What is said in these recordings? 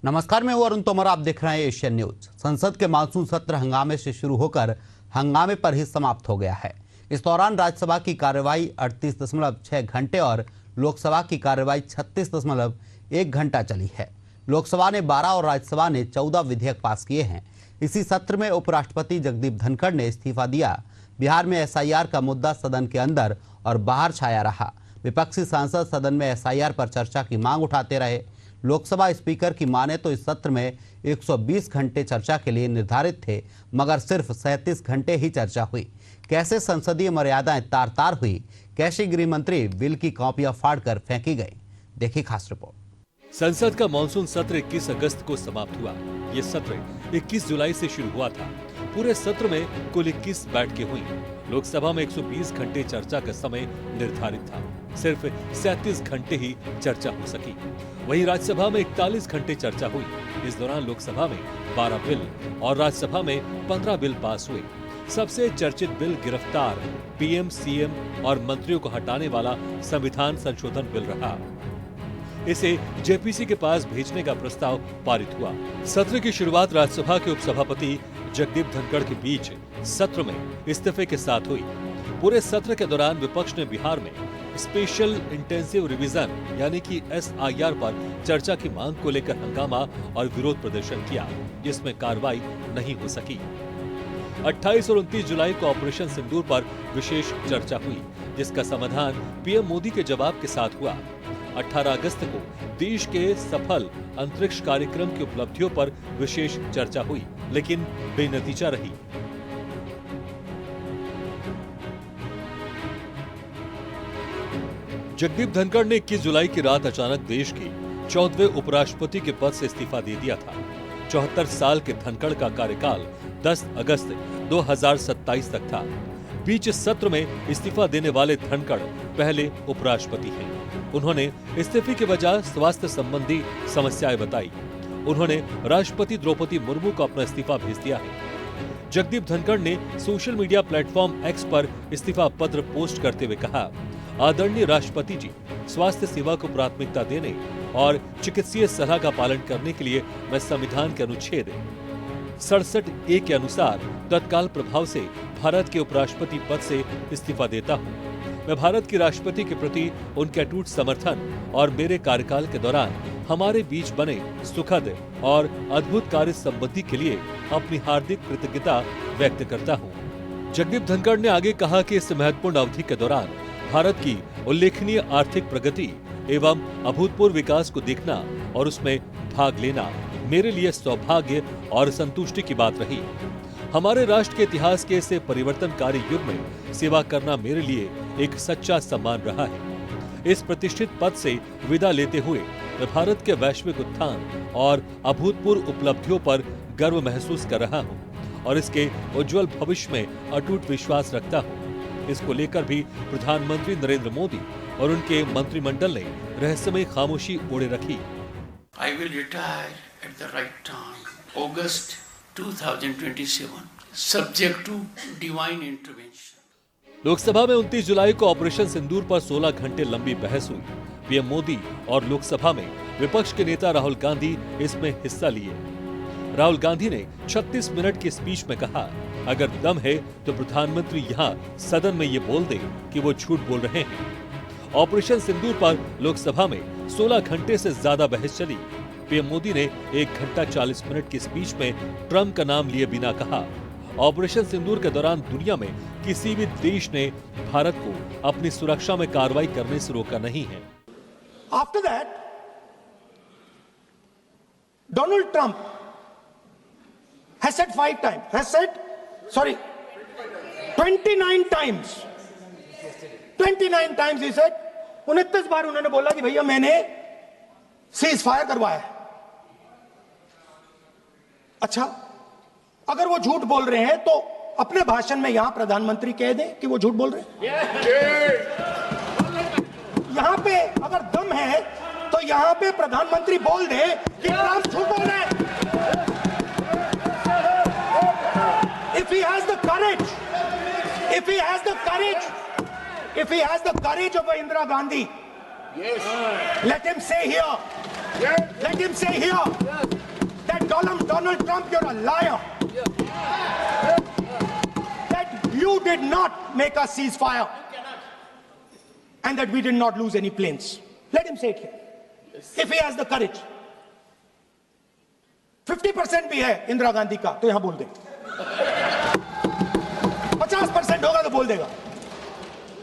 नमस्कार, मैं हूं अरुण तोमर। आप देख रहे हैं एशियन न्यूज। संसद के मानसून सत्र हंगामे से शुरू होकर हंगामे पर ही समाप्त हो गया है। इस दौरान राज्यसभा की कार्यवाही 38.6 घंटे और लोकसभा की कार्यवाही 36.1 घंटा चली है। लोकसभा ने 12 और राज्यसभा ने 14 विधेयक पास किए हैं। इसी सत्र में उपराष्ट्रपति जगदीप धनखड़ ने इस्तीफा दिया। बिहार में एसआईआर का मुद्दा सदन के अंदर और बाहर छाया रहा। विपक्षी सांसद सदन में एसआईआर पर चर्चा की मांग उठाते रहे। लोकसभा स्पीकर की माने तो इस सत्र में 120 घंटे चर्चा के लिए निर्धारित थे, मगर सिर्फ 37 घंटे ही चर्चा हुई। कैसे संसदीय मर्यादाएं तार तार हुई, कैसे गृह मंत्री बिल की कॉपियां फाड़कर फेंकी गई, देखिए खास रिपोर्ट। संसद का मानसून सत्र 21 अगस्त को समाप्त हुआ। ये सत्र 21 जुलाई से शुरू हुआ था। पूरे सत्र में कुल 21 बैठकें हुई। लोकसभा में 120 घंटे चर्चा का समय निर्धारित था, सिर्फ 37 घंटे ही चर्चा हो सकी। वहीं राज्यसभा में 41 घंटे चर्चा हुई। इस दौरान लोकसभा में 12 बिल और राज्यसभा में 15 बिल पास हुए। सबसे चर्चित बिल गिरफ्तार पीएम, सीएम और मंत्रियों को हटाने वाला संविधान संशोधन बिल रहा। इसे जेपीसी के पास भेजने का प्रस्ताव पारित हुआ। सत्र की शुरुआत राज्यसभा के उपसभापति जगदीप धनखड़ के बीच सत्र में इस्तीफे के साथ हुई। पूरे सत्र के दौरान विपक्ष ने बिहार में स्पेशल इंटेंसिव रिवीजन यानी कि एसआईआर पर चर्चा की मांग को लेकर हंगामा और विरोध प्रदर्शन किया, जिसमें कार्रवाई नहीं हो सकी। 28 और 29 जुलाई को ऑपरेशन सिंदूर पर विशेष चर्चा हुई, जिसका समाधान पीएम मोदी के जवाब के साथ हुआ। 18 अगस्त को देश के सफल अंतरिक्ष कार्यक्रम की उपलब्धियों पर विशेष चर्चा हुई, लेकिन बेनतीजा रही। जगदीप धनखड़ ने 21 जुलाई की रात अचानक देश के 14वें उपराष्ट्रपति के पद से इस्तीफा दे दिया था। 74 साल के धनखड़ का कार्यकाल 10 अगस्त 2027 तक था। बीच सत्र में इस्तीफा देने वाले धनखड़ पहले उपराष्ट्रपति हैं। उन्होंने इस्तीफे की वजह स्वास्थ्य संबंधी समस्याएं बताई। उन्होंने राष्ट्रपति द्रौपदी मुर्मू को अपना इस्तीफा भेज दिया है। जगदीप धनखड़ ने सोशल मीडिया प्लेटफॉर्म एक्स पर इस्तीफा पत्र पोस्ट करते हुए कहा, आदरणीय राष्ट्रपति जी, स्वास्थ्य सेवा को प्राथमिकता देने और चिकित्सीय सलाह का पालन करने के लिए मैं संविधान के अनुच्छेद 67A के अनुसार तत्काल प्रभाव से भारत के उपराष्ट्रपति पद से इस्तीफा देता हूँ। मैं भारत के राष्ट्रपति के प्रति उनके अटूट समर्थन और मेरे कार्यकाल के दौरान हमारे बीच बने सुखद और अद्भुत कार्य संबंधी के लिए अपनी हार्दिक कृतज्ञता व्यक्त करता हूँ। जगदीप धनखड़ ने आगे कहा कि इस महत्वपूर्ण अवधि के दौरान भारत की उल्लेखनीय आर्थिक प्रगति एवं अभूतपूर्व विकास को देखना और उसमें भाग लेना मेरे लिए सौभाग्य और संतुष्टि की बात रही। हमारे राष्ट्र के इतिहास के इस परिवर्तनकारी युग में सेवा करना मेरे लिए एक सच्चा सम्मान रहा है। इस प्रतिष्ठित पद से विदा लेते हुए मैं भारत के वैश्विक उत्थान और अभूतपूर्व उपलब्धियों पर गर्व महसूस कर रहा हूँ और इसके उज्जवल भविष्य में अटूट विश्वास रखता हूँ। इसको लेकर भी प्रधानमंत्री नरेंद्र मोदी और उनके मंत्रिमंडल ने रहस्यमय खामोशी ओढ़े रखी। I will retire at the right time, August 2027, subject to divine intervention. Lok Sabha में 29 जुलाई को ऑपरेशन सिंदूर पर 16 घंटे लंबी बहस हुई। पीएम मोदी और लोकसभा में विपक्ष के नेता राहुल गांधी इसमें हिस्सा लिए। राहुल गांधी ने 36 मिनट की स्पीच में कहा, अगर दम है तो प्रधानमंत्री यहाँ सदन में ये बोल दे कि वो झूठ बोल रहे हैं। ऑपरेशन सिंदूर पर लोकसभा में 16 घंटे से ज्यादा बहस चली। पीएम मोदी ने 1 घंटा 40 मिनट की स्पीच में ट्रंप का नाम लिए बिना कहा, ऑपरेशन सिंदूर के दौरान दुनिया में किसी भी देश ने भारत को अपनी सुरक्षा में कार्रवाई करने से रोका नहीं है। After that, Donald Trump has said 29 times. 29 times he said, 29 बार उन्होंने बोला कि भैया मैंने सीज फायर करवाया है। अच्छा, अगर वो झूठ बोल रहे हैं तो अपने भाषण में यहां प्रधानमंत्री कह दें कि वो झूठ बोल रहे हैं। यहां पे अगर दम है तो यहां पे प्रधानमंत्री बोल दे कि ट्रंप झूठ बोल रहे हैं। If he has the courage of Indira Gandhi, yes, let him say here Let him say here that Donald Trump, you're a liar. That you did not make a ceasefire. And that we did not lose any planes. Let him say it here. If he has the courage. 50% भी है इंदिरा गांधी का, तो यहां बोल दे। 50% होगा तो बोल देगा,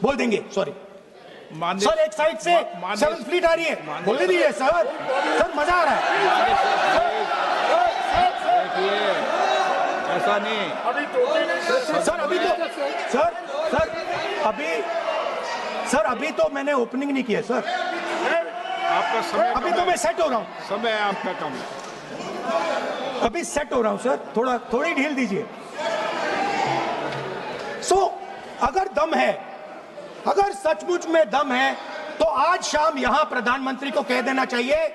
बोल देंगे। सॉरी सर, एक साइड से 7th फ्लीट आ रही है, बोलने दीजिए सर। सर मजा आ रहा है। ऐसा नहीं सर, अभी तो अभी तो मैंने ओपनिंग नहीं किया सर। आपका समय अभी तो मैं सेट हो रहा हूं। समय आपका कम है। अभी सेट हो रहा हूं सर, थोड़ी ढील दीजिए। अगर दम है, अगर सचमुच में दम है, तो आज शाम यहां प्रधानमंत्री को कह देना चाहिए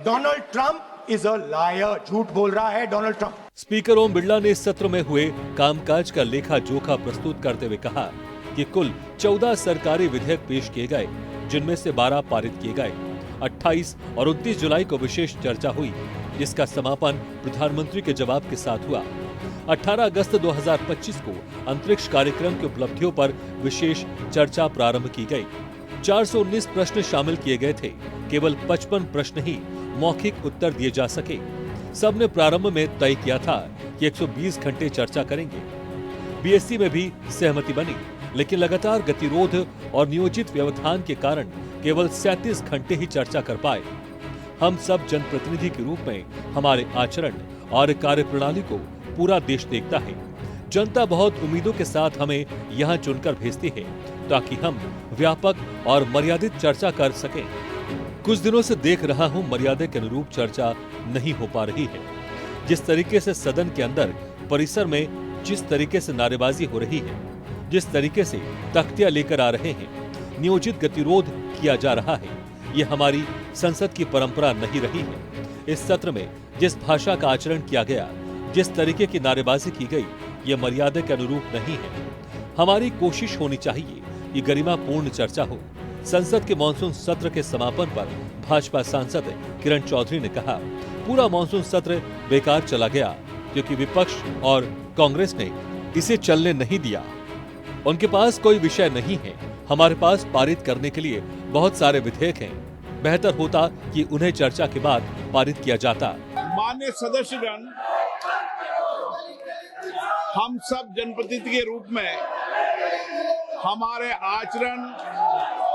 Donald Trump is a liar, झूठ बोल रहा है Donald Trump. Speaker Om Birla ने इस सत्र में हुए कामकाज का लेखा जोखा प्रस्तुत करते हुए कहा कि कुल 14 सरकारी विधेयक पेश किए गए, जिनमें से 12 पारित किए गए। 28 और 29 जुलाई को विशेष चर्चा हुई, जिसका समापन प्रधानमंत्री के जवाब के साथ हुआ। 18 अगस्त 2025 को अंतरिक्ष कार्यक्रम की उपलब्धियों पर विशेष चर्चा प्रारंभ की गई। 419 प्रश्न शामिल किए गए थे, केवल 55 प्रश्न ही मौखिक उत्तर दिए जा सके। सबने प्रारंभ में तय किया था कि 120 घंटे चर्चा करेंगे। बीएससी में भी सहमति बनी, लेकिन लगातार गतिरोध और नियोजित व्यवधान के कारण केवल 37 घंटे ही चर्चा कर पाए। हम सब जनप्रतिनिधि के रूप में हमारे आचरण और कार्यप्रणाली को पूरा देश देखता है। जनता बहुत उम्मीदों के साथ हमें यहाँ चुनकर भेजती है, ताकि हम व्यापक और मर्यादित चर्चा कर सकें। कुछ दिनों से देख रहा हूँ मर्यादा के अनुरूप चर्चा नहीं हो पा रही है। जिस तरीके से सदन के अंदर परिसर में जिस तरीके से नारेबाजी हो रही है, जिस तरीके से तख्तियां लेकर आ रहे हैं, नियोजित गतिरोध किया जा रहा है, ये हमारी संसद की परंपरा नहीं रही है। इस सत्र में जिस भाषा का आचरण किया गया, जिस तरीके की नारेबाजी की गई, ये मर्यादा के अनुरूप नहीं है। हमारी कोशिश होनी चाहिए कि गरिमापूर्ण चर्चा हो। संसद के मानसून सत्र के समापन पर भाजपा सांसद किरण चौधरी ने कहा, पूरा मानसून सत्र बेकार चला गया क्योंकि विपक्ष और कांग्रेस ने इसे चलने नहीं दिया। उनके पास कोई विषय नहीं है। हमारे पास पारित करने के लिए बहुत सारे विधेयक हैं। बेहतर होता कि उन्हें चर्चा के बाद पारित किया जाता। माननीय सदस्यगण, हम सब जनप्रतिनिधि के रूप में हमारे आचरण,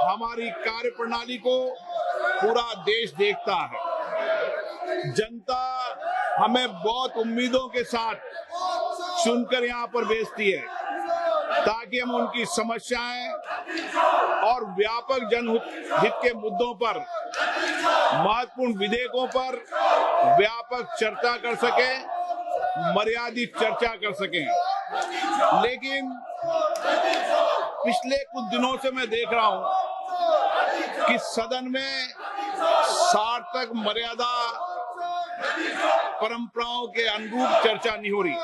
हमारी कार्यप्रणाली को पूरा देश देखता है। जनता हमें बहुत उम्मीदों के साथ चुनकर यहाँ पर भेजती है, ताकि हम उनकी समस्याएं और व्यापक जनहित के मुद्दों पर, महत्वपूर्ण विधेयकों पर व्यापक चर्चा कर सकें, मर्यादित चर्चा कर सकें। लेकिन पिछले कुछ दिनों से मैं देख रहा हूं कि सदन में सार्थक मर्यादा परंपराओं के अनुरूप चर्चा नहीं हो रही।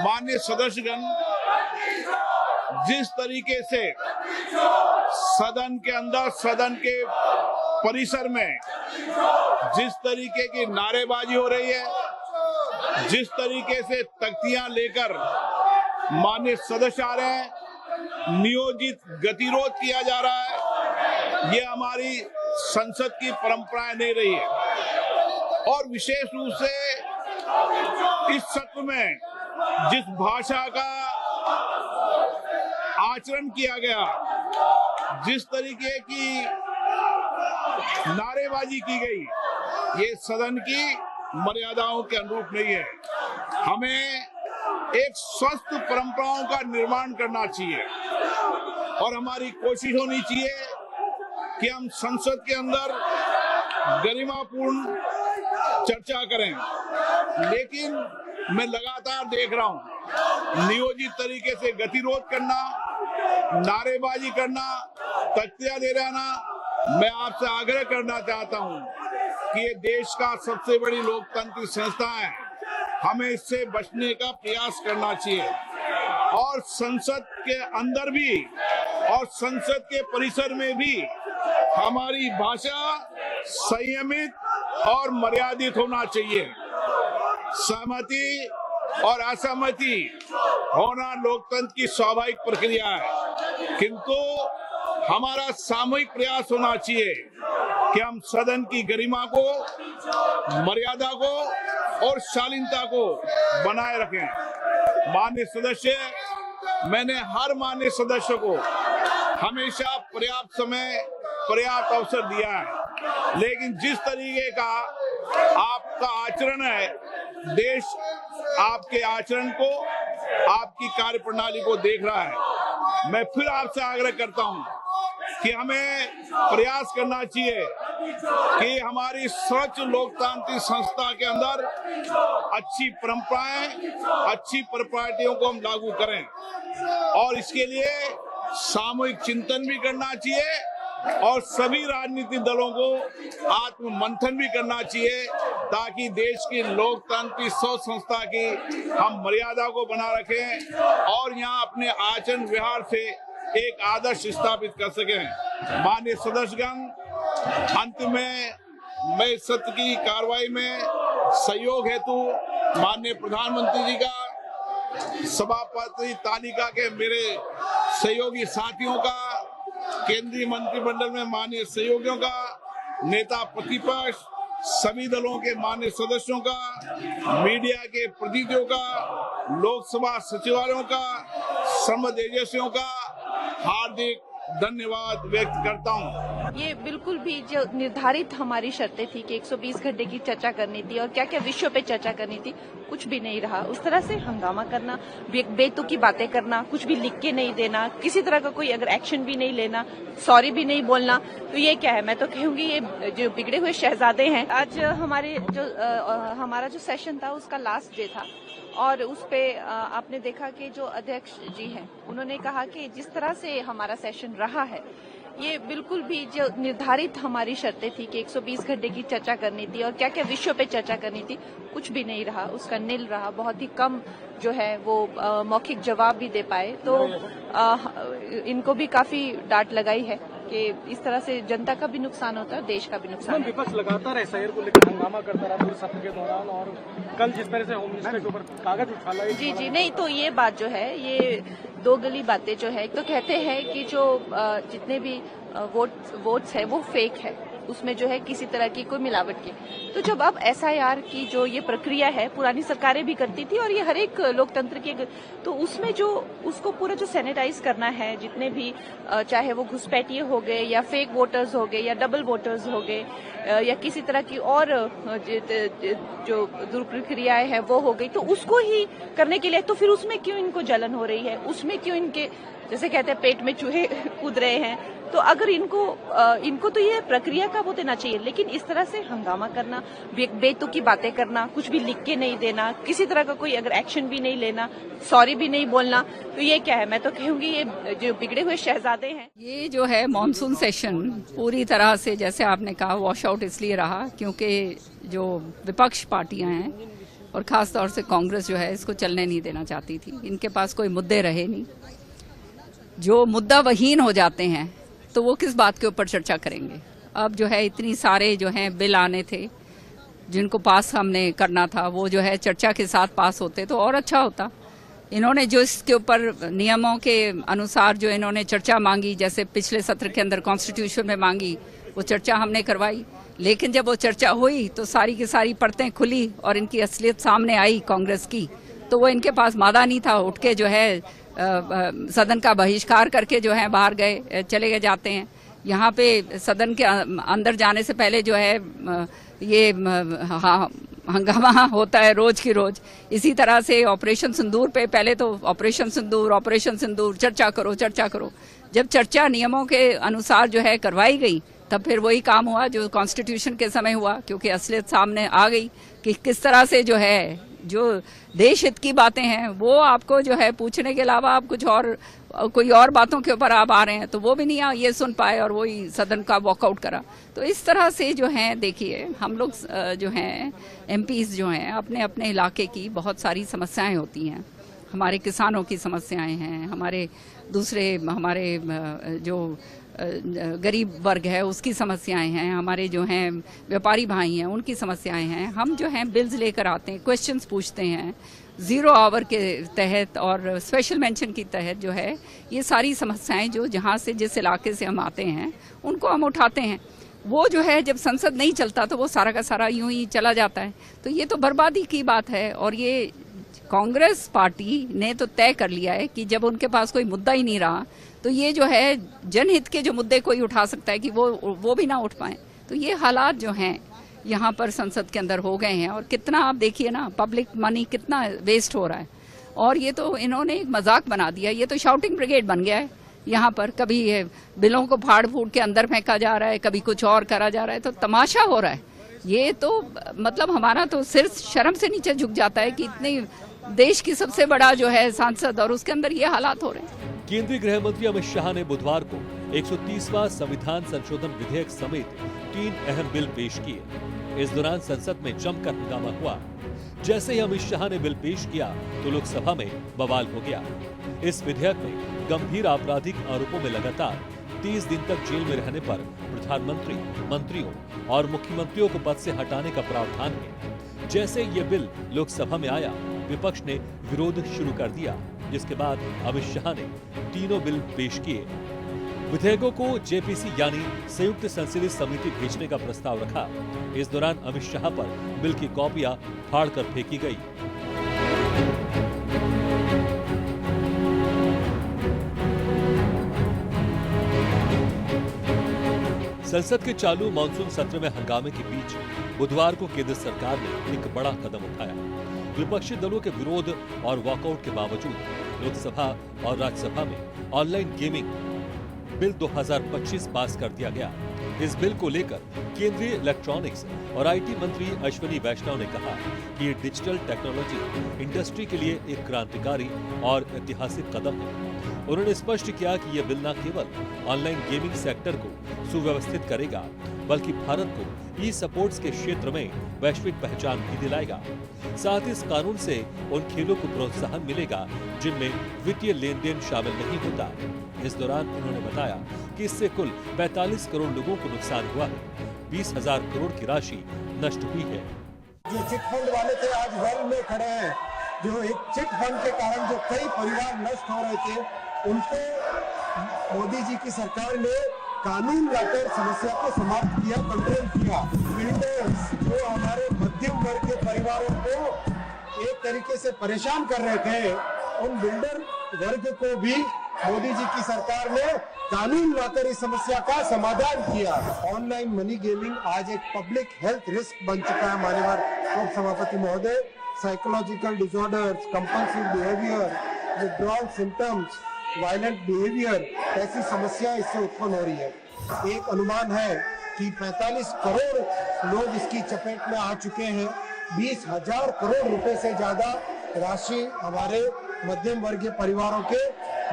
माननीय सदस्यगण, जिस तरीके से सदन के अंदर, सदन के परिसर में जिस तरीके की नारेबाजी हो रही है, जिस तरीके से तख्तियां लेकर माननीय सदस्य आ रहे हैं, नियोजित गतिरोध किया जा रहा है, ये हमारी संसद की परंपराएं नहीं रही है। और विशेष रूप से इस सत्र में जिस भाषा का आचरण किया गया, जिस तरीके की नारेबाजी की गई, ये सदन की मर्यादाओं के अनुरूप नहीं है। हमें एक स्वस्थ परंपराओं का निर्माण करना चाहिए और हमारी कोशिश होनी चाहिए कि हम संसद के अंदर गरिमापूर्ण चर्चा करें। लेकिन मैं लगातार देख रहा हूं नियोजित तरीके से गतिरोध करना, नारेबाजी करना, तख्तियां दे रहना। मैं आपसे आग्रह करना चाहता हूं कि ये देश का सबसे बड़ी लोकतांत्रिक संस्था है, हमें इससे बचने का प्रयास करना चाहिए। और संसद के अंदर भी और संसद के परिसर में भी हमारी भाषा संयमित और मर्यादित होना चाहिए। सहमति और असहमति होना लोकतंत्र की स्वाभाविक प्रक्रिया है, किंतु हमारा सामूहिक प्रयास होना चाहिए कि हम सदन की गरिमा को, मर्यादा को और शालीनता को बनाए रखें। माननीय सदस्य, मैंने हर माननीय सदस्य को हमेशा पर्याप्त समय, पर्याप्त अवसर दिया है, लेकिन जिस तरीके का आपका आचरण है, देश आपके आचरण को, आपकी कार्यप्रणाली को देख रहा है। मैं फिर आपसे आग्रह करता हूं कि हमें प्रयास करना चाहिए कि हमारी स्वच्छ लोकतांत्रिक संस्था के अंदर अच्छी परंपराएं, अच्छी प्रॉपर्टियों को हम लागू करें, और इसके लिए सामूहिक चिंतन भी करना चाहिए और सभी राजनीतिक दलों को आत्म मंथन भी करना चाहिए, ताकि देश की लोकतांत्रिक सोच संस्था की हम मर्यादा को बना रखें और यहाँ अपने आचरण व्यवहार से एक आदर्श स्थापित कर सकें। माननीय सदस्यगण, अंत में मैं सत्र की कार्रवाई में सहयोग हेतु माननीय प्रधानमंत्री जी का, सभापति तालिका के मेरे सहयोगी साथियों का, केंद्रीय मंत्रिमंडल में माननीय सहयोगियों का, नेता प्रतिपक्ष, सभी दलों के माननीय सदस्यों का, मीडिया के प्रतिनिधियों का, लोकसभा सचिवालयों का, संबद्ध एजेंसियों का हार्दिक धन्यवाद व्यक्त करता हूं। ये बिल्कुल भी जो निर्धारित हमारी शर्तें थी कि 120 घंटे की चर्चा करनी थी और क्या क्या विषयों पे चर्चा करनी थी, कुछ भी नहीं रहा। उस तरह से हंगामा करना, बेतुकी बातें करना, कुछ भी लिख के नहीं देना, किसी तरह का कोई अगर एक्शन भी नहीं लेना, सॉरी भी नहीं बोलना, तो ये क्या है? मैं तो कहूंगी ये जो बिगड़े हुए शहजादे हैं। आज हमारा जो सेशन था उसका लास्ट डे था और उस पे आपने देखा कि जो अध्यक्ष जी हैं उन्होंने कहा कि जिस तरह से हमारा सेशन रहा है, ये बिल्कुल भी जो निर्धारित हमारी शर्तें थी कि 120 घंटे की चर्चा करनी थी और क्या क्या विषयों पे चर्चा करनी थी, कुछ भी नहीं रहा, उसका निल रहा। बहुत ही कम जो है वो मौखिक जवाब भी दे पाए, तो इनको भी काफी डांट लगाई है कि इस तरह से जनता का भी नुकसान होता है, देश का भी नुकसान। विपक्ष लगातार एसआईआर को लेकर हंगामा करता रहा पूरे सत्र के दौरान, और कल जिस तरह से होम मिनिस्टर के ऊपर कागज उछाला। जी नहीं, तो ये बात जो है, ये दो गली बातें जो है, तो कहते हैं कि जो जितने भी वोट्स है वो फेक है, उसमें जो है किसी तरह की कोई मिलावट की। तो जब अब एसआईआर की जो ये प्रक्रिया है पुरानी सरकारें भी करती थी और ये हर एक लोकतंत्र की, तो उसमें जो उसको पूरा जो सैनिटाइज करना है, जितने भी चाहे वो घुसपैठिए हो गए या फेक वोटर्स हो गए या डबल वोटर्स हो गए या किसी तरह की और जो दुष्प्रक्रियाएं हैं वो हो गई, तो उसको ही करने के लिए तो फिर उसमें क्यों इनको जलन हो रही है, उसमें क्यों इनके जैसे कहते हैं पेट में चूहे कूद रहे हैं। तो अगर इनको तो ये प्रक्रिया का वो देना चाहिए, लेकिन इस तरह से हंगामा करना, बेतुकी बातें करना, कुछ भी लिख के नहीं देना, किसी तरह का कोई अगर एक्शन भी नहीं लेना, सॉरी भी नहीं बोलना, तो ये क्या है? मैं तो कहूंगी ये जो बिगड़े हुए शहजादे हैं। ये जो है मॉनसून सेशन पूरी तरह से, जैसे आपने कहा, वॉश आउट इसलिए रहा क्योंकि जो विपक्ष पार्टियां हैं और खास तौर से कांग्रेस जो है इसको चलने नहीं देना चाहती थी। इनके पास कोई मुद्दे रहे नहीं। जो मुद्दा वहीन हो जाते हैं तो वो किस बात के ऊपर चर्चा करेंगे? अब जो है इतनी सारे जो हैं बिल आने थे जिनको पास हमने करना था, वो जो है चर्चा के साथ पास होते तो और अच्छा होता। इन्होंने जो इसके ऊपर नियमों के अनुसार जो इन्होंने चर्चा मांगी, जैसे पिछले सत्र के अंदर कॉन्स्टिट्यूशन में मांगी, वो चर्चा हमने करवाई, लेकिन जब वो चर्चा हुई तो सारी की सारी परतें खुली और इनकी असलियत सामने आई कांग्रेस की, तो वो इनके पास मादा नहीं था। उठ के जो है सदन का बहिष्कार करके जो है बाहर गए, चले गए जाते हैं। यहाँ पे सदन के अंदर जाने से पहले जो है ये हंगामा होता है रोज की रोज। इसी तरह से ऑपरेशन सिंदूर पे पहले तो ऑपरेशन सिंदूर चर्चा करो। जब चर्चा नियमों के अनुसार जो है करवाई गई, तब फिर वही काम हुआ जो कॉन्स्टिट्यूशन के समय हुआ, क्योंकि असलियत सामने आ गई कि किस तरह से जो है जो देश हित की बातें हैं वो आपको जो है पूछने के अलावा आप कुछ और कोई और बातों के ऊपर आप आ रहे हैं, तो वो भी नहीं ये सुन पाए और वही सदन का वॉकआउट करा। तो इस तरह से जो है देखिए, हम लोग जो हैं एमपीज जो हैं अपने अपने इलाके की बहुत सारी समस्याएं होती हैं। हमारे किसानों की समस्याएं हैं, हमारे जो गरीब वर्ग है उसकी समस्याएं हैं, हमारे जो हैं व्यापारी भाई हैं उनकी समस्याएं हैं। हम जो हैं बिल्स लेकर आते हैं, क्वेश्चंस पूछते हैं, 0 आवर के तहत और स्पेशल मेंशन की तहत जो है ये सारी समस्याएं जो जहां से जिस इलाके से हम आते हैं उनको हम उठाते हैं। वो जो है जब संसद नहीं चलता तो वो सारा का सारा यूं ही चला जाता है। तो ये तो बर्बादी की बात है। और ये कांग्रेस पार्टी ने तो तय कर लिया है कि जब उनके पास कोई मुद्दा ही नहीं रहा तो ये जो है जनहित के जो मुद्दे कोई उठा सकता है कि वो भी ना उठ पाए। तो ये हालात जो हैं यहाँ पर संसद के अंदर हो गए हैं। और कितना आप देखिए ना, पब्लिक मनी कितना वेस्ट हो रहा है। और ये तो इन्होंने एक मजाक बना दिया, ये तो शाउटिंग ब्रिगेड बन गया है यहाँ पर। कभी ये बिलों को फाड़ फूड़ के अंदर फेंका जा रहा है, कभी कुछ और करा जा रहा है, तो तमाशा हो रहा है। ये तो मतलब हमारा तो सिर शर्म से नीचे झुक जाता है कि इतने देश की सबसे बड़ा जो है सांसद और उसके अंदर ये हालात हो रहे हैं। केंद्रीय गृह मंत्री अमित शाह ने बुधवार को 130वां संविधान संशोधन विधेयक समेत 3 अहम बिल पेश किए। इस दौरान संसद में जमकर हंगामा हुआ। जैसे ही अमित शाह ने बिल पेश किया तो लोकसभा में बवाल हो गया। इस विधेयक में गंभीर आपराधिक आरोपों में लगातार 30 दिन तक जेल में रहने पर प्रधानमंत्री, मंत्रियों और मुख्यमंत्रियों को पद से हटाने का प्रावधान है। जैसे ये बिल लोकसभा में आया, विपक्ष ने विरोध शुरू कर दिया, जिसके बाद अमित शाह ने तीनों बिल पेश किए। विधेयकों को जेपीसी यानी संयुक्त संसदीय समिति भेजने का प्रस्ताव रखा। इस दौरान अमित शाह पर बिल की कॉपियां फाड़कर फेंकी गई। संसद के चालू मानसून सत्र में हंगामे के बीच बुधवार को केंद्र सरकार ने एक बड़ा कदम उठाया। विपक्षी दलों के विरोध और वॉकआउट के बावजूद लोकसभा और राज्यसभा में ऑनलाइन गेमिंग बिल 2025 पास कर दिया गया। इस बिल को लेकर केंद्रीय इलेक्ट्रॉनिक्स और आईटी मंत्री अश्विनी वैष्णव ने कहा कि ये डिजिटल टेक्नोलॉजी इंडस्ट्री के लिए एक क्रांतिकारी और ऐतिहासिक कदम है। उन्होंने स्पष्ट किया कि यह बिल न केवल ऑनलाइन गेमिंग सेक्टर को सुव्यवस्थित करेगा, बल्कि भारत को ई स्पोर्ट्स के क्षेत्र में वैश्विक पहचान भी दिलाएगा। साथ ही इस कानून से उन खेलों को प्रोत्साहन मिलेगा जिनमें वित्तीय लेन देन शामिल नहीं होता। इस दौरान उन्होंने बताया कि इससे कुल 45 करोड़ लोगों को नुकसान हुआ है, 20,000 करोड़ की राशि नष्ट हुई है। जो चिट फंड वाले थे आज वेल में खड़े हैं। जो एक चिट फंड के कारण जो कई परिवार नष्ट हो रहे थे, उनको मोदी जी की सरकार ने कानून लाकर समस्या को समाप्त किया, कंट्रोल किया। बिल्डर्स जो हमारे मध्यम वर्ग के परिवारों को एक तरीके से परेशान कर रहे थे, उन बिल्डर वर्ग को भी मोदी जी की सरकार ने कानून लाकर इस समस्या का समाधान किया। ऑनलाइन मनी गेमिंग आज एक पब्लिक हेल्थ रिस्क बन चुका है। माननीय उप सभापति महोदय, psychological disorders, compulsive behaviour, withdrawal symptoms, violent behaviour ऐसी समस्या इससे उत्पन्न हो रही है। एक अनुमान है कि 45 करोड़ लोग इसकी चपेट में आ चुके हैं। 20,000 करोड़ रुपए से ज्यादा राशि हमारे मध्यम वर्गीय परिवारों के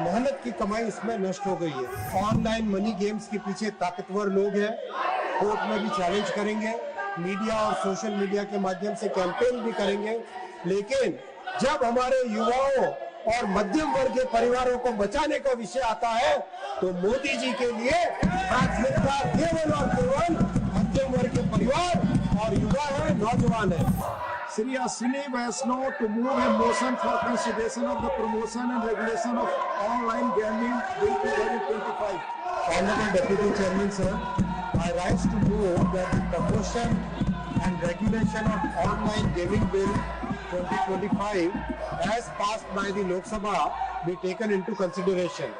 मेहनत की कमाई इसमें नष्ट हो गई है। ऑनलाइन मनी गेम्स के पीछे ताकतवर लोग हैं, कोर्ट में भी चैलेंज करेंगे, मीडिया और सोशल मीडिया के माध्यम से कैंपेन भी करेंगे। लेकिन जब हमारे युवाओं और मध्यम वर्ग के परिवारों को बचाने का विषय आता है तो मोदी जी के लिए प्राथमिकता केवल और केवल मध्यम वर्ग के परिवार और युवा है, नौजवान है। Shri Ashwini Vaishnav to move a motion for consideration of the promotion and regulation of online gaming bill 2025. Honorable Deputy Chairman, sir, I rise to move that the promotion and regulation of online gaming bill 2025 as passed by the Lok Sabha be taken into consideration.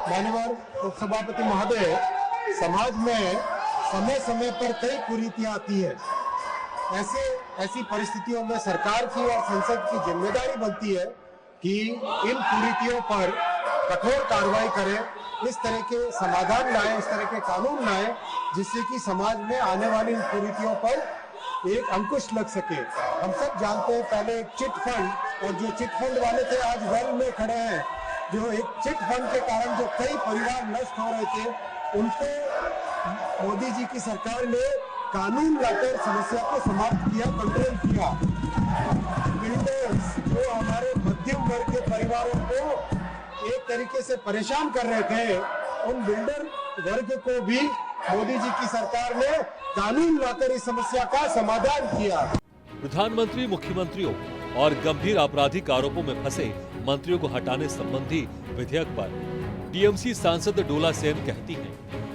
माननीय उप सभापति महोदय, समाज में समय समय पर कई कुरीतियां आती है। ऐसी परिस्थितियों में सरकार की और संसद की जिम्मेदारी बनती है कि इन कुरीतियों पर कठोर कार्रवाई करे, इस तरह के समाधान लाए, इस तरह के कानून लाए, जिससे कि समाज में आने वाली इन कुरीतियों पर एक अंकुश लग सके। हम सब जानते हैं पहले एक चिट फंड, और जो चिट फंड वाले थे आज वेल में खड़े हैं। जो एक चिट फंड के कारण जो कई परिवार नष्ट हो रहे थे, उनको मोदी जी की सरकार ने कानून लाकर समस्या को समाप्त किया, कंट्रोल किया। बिल्डर्स जो हमारे मध्यम वर्ग के परिवारों को एक तरीके से परेशान कर रहे थे, उन बिल्डर वर्ग को भी मोदी जी की सरकार ने कानून लाकर इस समस्या का समाधान किया। प्रधानमंत्री मुख्यमंत्रियों और गंभीर आपराधिक आरोपों में फंसे मंत्रियों को हटाने संबंधी विधेयक पर टीएमसी सांसद डोला सेन कहती हैं,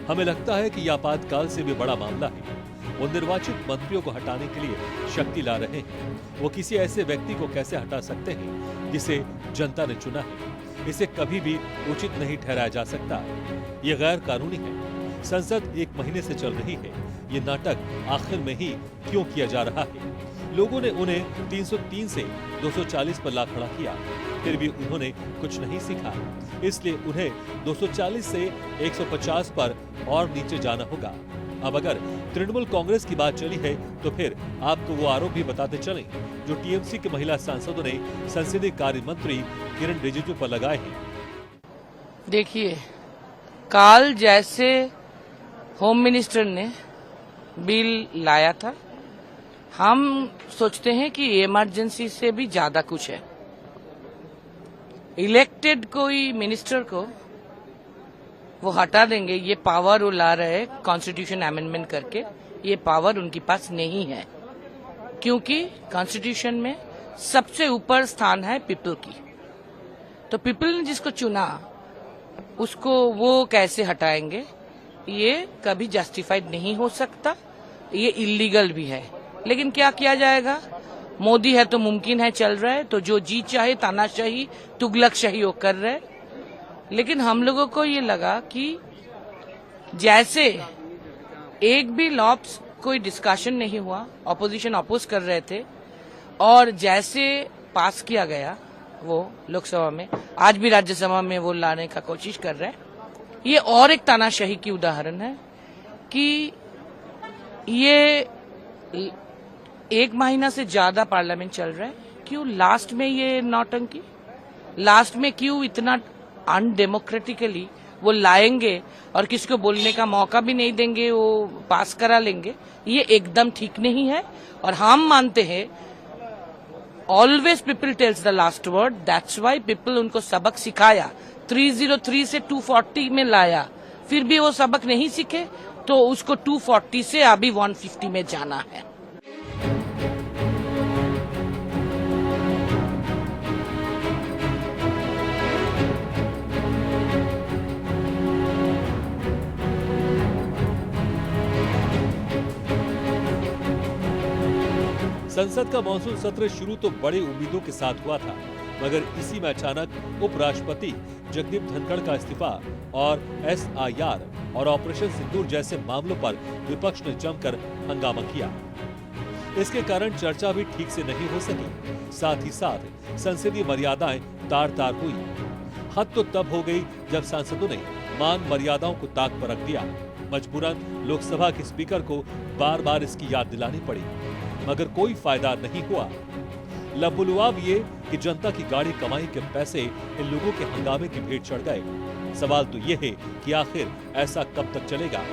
हमें लगता है कि यह आपातकाल से भी बड़ा मामला है। वो निर्वाचित मंत्रियों को हटाने के लिए शक्ति ला रहे हैं। वो किसी ऐसे व्यक्ति को कैसे हटा सकते हैं जिसे जनता ने चुना है? इसे कभी भी उचित नहीं ठहराया जा सकता। ये गैर कानूनी है। संसद 1 महीने से चल रही है। ये नाटक आखिर में ही क्यों किया जा रहा है? लोगों ने उन्हें 303 से 240 पर ला खड़ा किया, फिर भी उन्होंने कुछ नहीं सीखा। इसलिए उन्हें 240 से 150 पर और नीचे जाना होगा। अब अगर तृणमूल कांग्रेस की बात चली है तो फिर आपको वो आरोप भी बताते चलें जो टीएमसी के महिला सांसदों ने संसदीय कार्य मंत्री किरण रिजिजू पर लगाए हैं। देखिए, काल जैसे होम मिनिस्टर ने बिल लाया था, हम सोचते हैं कि इमरजेंसी से भी ज्यादा कुछ है। इलेक्टेड कोई मिनिस्टर को वो हटा देंगे, ये पावर वो ला रहे कॉन्स्टिट्यूशन अमेंडमेंट करके, ये पावर उनके पास नहीं है, क्योंकि कॉन्स्टिट्यूशन में सबसे ऊपर स्थान है पीपल की। तो पीपल ने जिसको चुना उसको वो कैसे हटाएंगे? ये कभी जस्टिफाइड नहीं हो सकता, ये इलीगल भी है। लेकिन क्या किया जाएगा? मोदी है तो मुमकिन है, चल रहा है, तो जो जी चाहे तानाशाही तुगलकशाही वो कर रहे। लेकिन हम लोगों को ये लगा कि जैसे एक भी लॉ कोई डिस्कशन नहीं हुआ, ऑपोजिशन अपोज कर रहे थे, और जैसे पास किया गया वो लोकसभा में, आज भी राज्यसभा में वो लाने का कोशिश कर रहे हैं। ये और एक तानाशाही की उदाहरण है कि ये 1 महीना से ज्यादा पार्लियामेंट चल रहा है, क्यों लास्ट में ये नौटंकी? लास्ट में क्यों इतना अनडेमोक्रेटिकली वो लाएंगे और किसी को बोलने का मौका भी नहीं देंगे, वो पास करा लेंगे? ये एकदम ठीक नहीं है। और हम मानते हैं always people tells the last word, that's why people उनको सबक सिखाया, 303 से 240 में लाया, फिर भी वो सबक नहीं सीखे, तो उसको 240 से अभी 150 में जाना है। संसद का मानसून सत्र शुरू तो बड़ी उम्मीदों के साथ हुआ था, मगर इसी में अचानक उपराष्ट्रपति जगदीप धनखड़ का इस्तीफा और SIR और ऑपरेशन सिंदूर जैसे मामलों पर विपक्ष ने जमकर हंगामा किया। इसके कारण चर्चा भी ठीक से नहीं हो सकी। साथ ही साथ संसदीय मर्यादाएं तार-तार हुई। हद तो तब हो गई जब सांसदों ने मान मर्यादाओं को ताक पर रख दिया। मजबूरन लोकसभा के स्पीकर को बार-बार इसकी याद दिलानी पड़ी, मगर कोई फायदा नहीं हुआ। लबुलुआब ये कि जनता की गाड़ी कमाई के पैसे इन लोगों के हंगामे की भेंट चढ़ गए। सवाल तो ये है कि आखिर ऐसा कब तक चलेगा?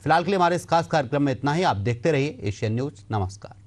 फिलहाल के लिए हमारे इस खास कार्यक्रम में इतना ही। आप देखते रहिए एशियन न्यूज। नमस्कार।